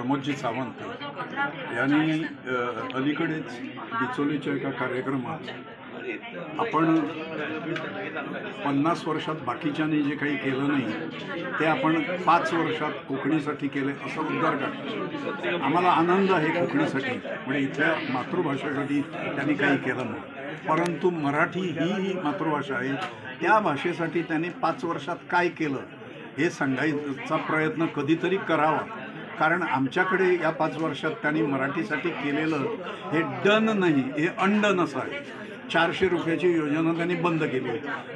प्रमोदजी सावंत यांनी अलीकडेच बिचोलीच्या एका कार्यक्रमात आपण 50 वर्षात बाकीच्यांनी जे काही केलं नाही ते आपण 5 वर्षात कोकणीसाठी केले असा उद्गार काढला। आम्हाला आनंद आहे कोकणीसाठी, म्हणजे इथल्या मातृभाषेसाठी त्यांनी काही केलं नाही, परंतु मराठी ही मातृभाषा आहे, त्या भाषेसाठी त्यांनी 5 वर्षात काय केलं हे सांगायचा प्रयत्न कधीतरी करावा। कारण आमच्याकडे या 5 वर्षात त्यांनी मराठीसाठी केलेलं हे डन नाही, हे अंडनच आहे। 400 रुपयाची योजना त्यांनी बंद केली,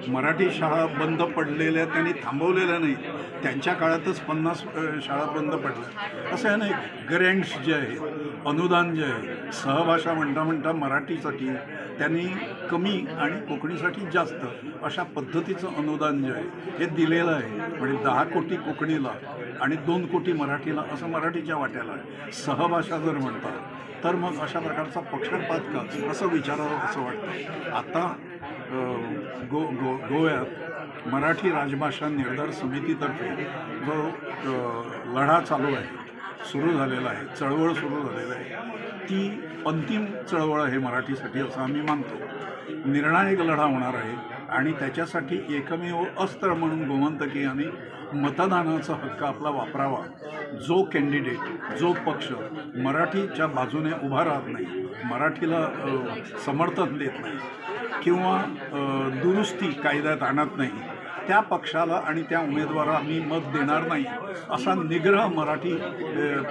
मराठी शाळा बंद पडलेल्या त्यांनी थांबवलेल्या नाही, त्यांच्या काळातच 50 शाळा बंद पडल्या। असं आहे ना, ग्रँट्स जे आहे, अनुदान जे आहे, सहभाषा म्हणता मराठीसाठी त्यांनी कमी आणि कोकणीसाठी जास्त अशा पद्धतीचं अनुदान जे आहे हे दिलेलं आहे। म्हणजे 10 कोटी कोकणीला आणि 2 कोटी मराठीला असं मराठीच्या वाट्याला आहे। सहभाषा जर म्हणतात तर मग अशा प्रकारचा पक्षपात का असं विचारावं असं वाटतं। आता गोव्यात मराठी राजभाषा निर्धार समितीतर्फे जो लढा चालू आहे, सुरू झालेला आहे, चळवळ सुरू झालेली आहे, ती अंतिम चळवळ आहे मराठीसाठी असं आम्ही मानतो। निर्णायक लढा होणार आहे आणि त्याच्यासाठी एकमेव अस्त्र म्हणून गोमंतकीयांनी मतदानाचा हक्क आपला वापरावा। जो कॅन्डिडेट, जो पक्ष मराठीच्या बाजूने उभा राहत नाही, मराठीला समर्थन देत नाही किंवा दुरुस्ती कायद्यात आणत नाही, त्या पक्षाला आणि त्या उमेदवाराला आम्ही मत देणार नाही असा निग्रह मराठी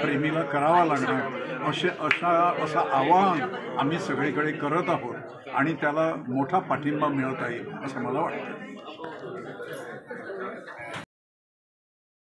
प्रेमीला करावा लागणार। असं आवाहन आम्ही सगळीकडे करत आहोत आणि त्याला मोठा पाठिंबा मिळत आहे असं मला वाटतं।